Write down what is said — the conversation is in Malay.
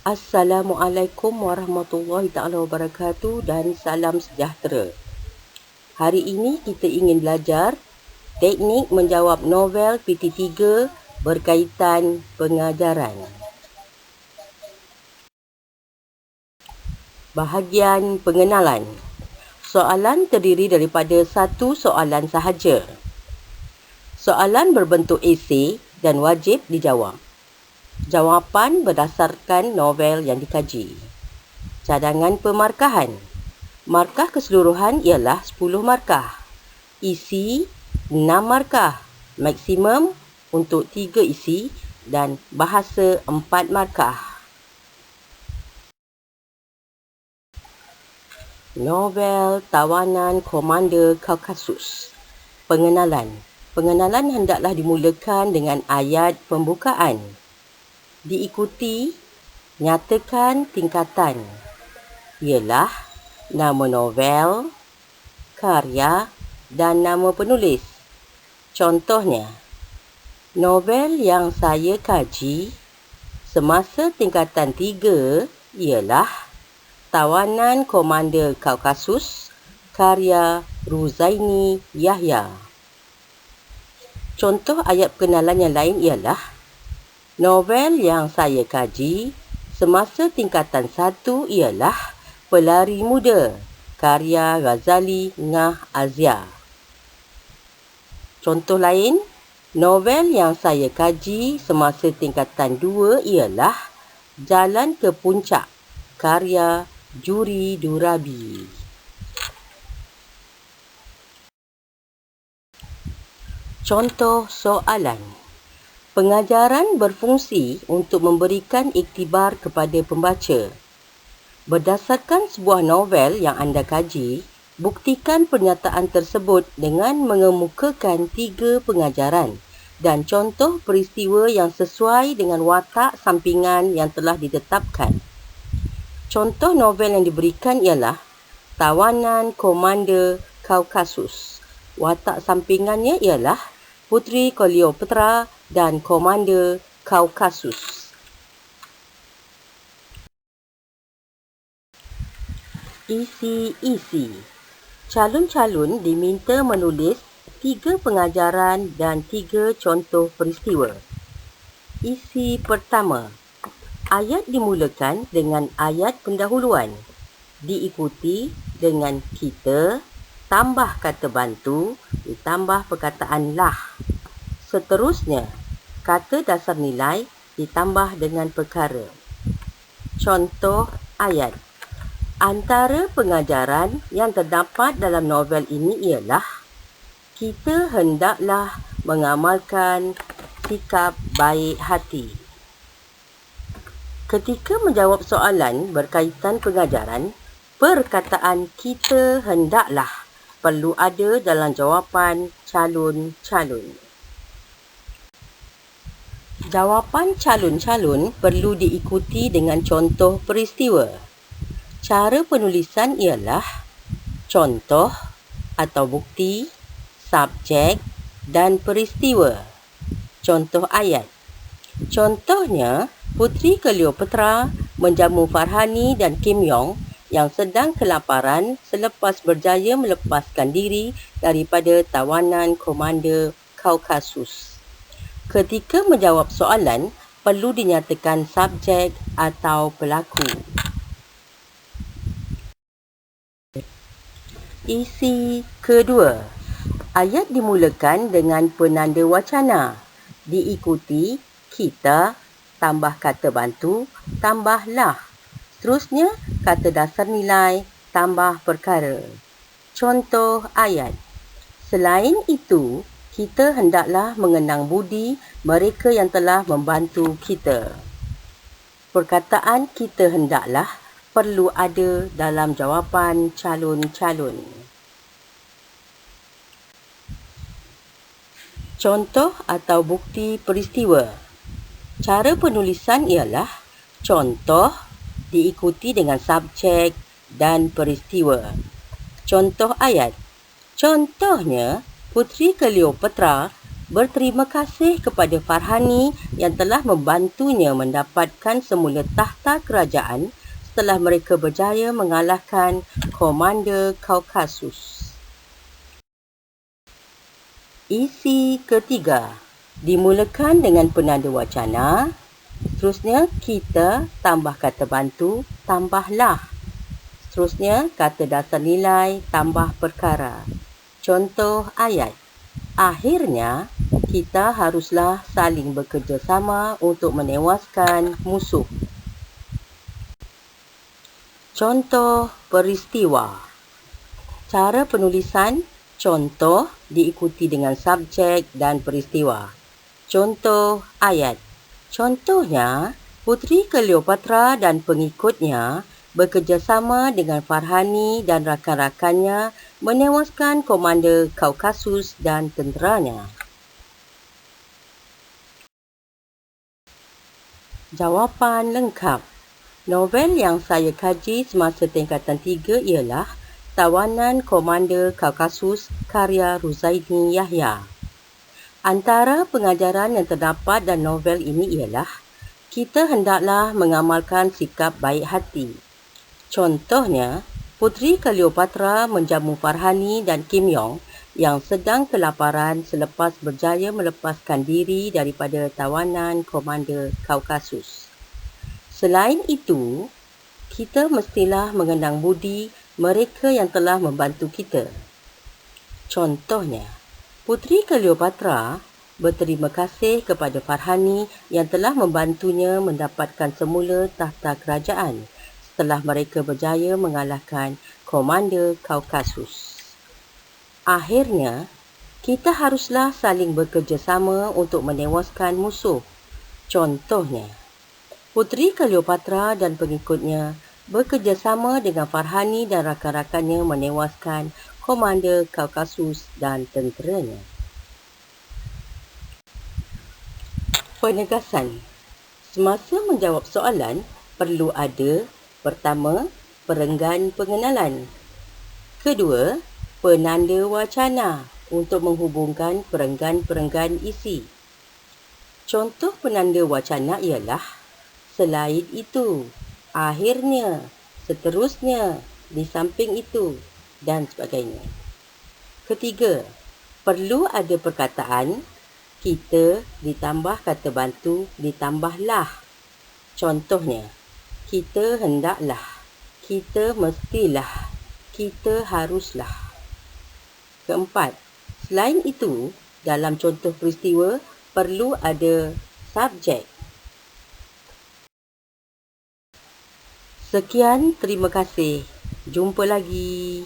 Assalamualaikum warahmatullahi taala wabarakatuh dan salam sejahtera. Hari ini kita ingin belajar teknik menjawab novel PT3 berkaitan pengajaran. Bahagian pengenalan. Soalan terdiri daripada satu soalan sahaja. Soalan berbentuk esei dan wajib dijawab. Jawapan berdasarkan novel yang dikaji. Cadangan pemarkahan. Markah keseluruhan ialah 10 markah. Isi 6 markah. Maksimum untuk 3 isi dan bahasa 4 markah. Novel Tawanan Komander Kaukasus. Pengenalan. Pengenalan hendaklah dimulakan dengan ayat pembukaan. Diikuti nyatakan tingkatan ialah nama novel, karya dan nama penulis. Contohnya, novel yang saya kaji semasa tingkatan 3 ialah Tawanan Komander Kaukasus karya Ruzaini Yahya. Contoh ayat pengenalan yang lain ialah novel yang saya kaji semasa tingkatan 1 ialah Pelari Muda, karya Ghazali Ngah Azia. Contoh lain, novel yang saya kaji semasa tingkatan 2 ialah Jalan ke Puncak, karya Juri Durabi. Contoh soalan. Pengajaran berfungsi untuk memberikan iktibar kepada pembaca. Berdasarkan sebuah novel yang anda kaji, buktikan pernyataan tersebut dengan mengemukakan 3 pengajaran dan contoh peristiwa yang sesuai dengan watak sampingan yang telah ditetapkan. Contoh novel yang diberikan ialah Tawanan Komander Kaukasus. Watak sampingannya ialah Puteri Cleopatra dan Komander Kaukasus. Isi-isi. Calon-calon diminta menulis 3 pengajaran dan 3 contoh peristiwa. Isi pertama. Ayat dimulakan dengan ayat pendahuluan. Diikuti dengan kita, tambah kata bantu, ditambah perkataan lah. Seterusnya, kata dasar nilai ditambah dengan perkara. Contoh ayat. Antara pengajaran yang terdapat dalam novel ini ialah kita hendaklah mengamalkan sikap baik hati. Ketika menjawab soalan berkaitan pengajaran, perkataan kita hendaklah perlu ada dalam jawapan calon-calon. Jawapan calon-calon perlu diikuti dengan contoh peristiwa. Cara penulisan ialah contoh atau bukti, subjek dan peristiwa. Contoh ayat. Contohnya, Puteri Cleopatra menjamu Farhani dan Kim Yong yang sedang kelaparan selepas berjaya melepaskan diri daripada tawanan Komander Kaukasus. Ketika menjawab soalan, perlu dinyatakan subjek atau pelaku. Isi kedua. Ayat dimulakan dengan penanda wacana. Diikuti kita, tambah kata bantu, tambah lah. Seterusnya, kata dasar nilai, tambah perkara. Contoh ayat. Selain itu, kita hendaklah mengenang budi mereka yang telah membantu kita. Perkataan kita hendaklah perlu ada dalam jawapan calon-calon. Contoh atau bukti peristiwa. Cara penulisan ialah contoh diikuti dengan subjek dan peristiwa. Contoh ayat. Contohnya, Puteri Cleopatra berterima kasih kepada Farhani yang telah membantunya mendapatkan semula takhta kerajaan setelah mereka berjaya mengalahkan Komander Kaukasus. Isi ketiga dimulakan dengan penanda wacana. Seterusnya, kita tambah kata bantu, tambahlah. Seterusnya, kata dasar nilai, tambah perkara. Contoh ayat. Akhirnya, kita haruslah saling bekerjasama untuk menewaskan musuh. Contoh peristiwa. Cara penulisan contoh diikuti dengan subjek dan peristiwa. Contoh ayat. Contohnya, Puteri Cleopatra dan pengikutnya bekerjasama dengan Farhani dan rakan-rakannya menewaskan Komander Kaukasus dan tenteranya. Jawapan lengkap. Novel yang saya kaji semasa tingkatan 3 ialah Tawanan Komander Kaukasus karya Ruzaini Yahya. Antara pengajaran yang terdapat dalam novel ini ialah kita hendaklah mengamalkan sikap baik hati. Contohnya, Puteri Cleopatra menjamu Farhani dan Kim Yong yang sedang kelaparan selepas berjaya melepaskan diri daripada tawanan Komander Kaukasus. Selain itu, kita mestilah mengenang budi mereka yang telah membantu kita. Contohnya, Puteri Cleopatra berterima kasih kepada Farhani yang telah membantunya mendapatkan semula takhta kerajaan setelah mereka berjaya mengalahkan Komander Kaukasus. Akhirnya, kita haruslah saling bekerjasama untuk menewaskan musuh. Contohnya, Puteri Cleopatra dan pengikutnya bekerjasama dengan Farhani dan rakan-rakannya menewaskan Komander Kaukasus dan tenteranya. Penegasan. Semasa menjawab soalan, perlu ada: pertama, perenggan pengenalan. Kedua, penanda wacana untuk menghubungkan perenggan-perenggan isi. Contoh penanda wacana ialah selain itu, akhirnya, seterusnya, di samping itu, dan sebagainya. Ketiga, perlu ada perkataan kita ditambah kata bantu ditambahlah. Contohnya, kita hendaklah, kita mestilah, kita haruslah. Keempat, selain itu, dalam contoh peristiwa perlu ada subjek. Sekian, terima kasih. Jumpa lagi.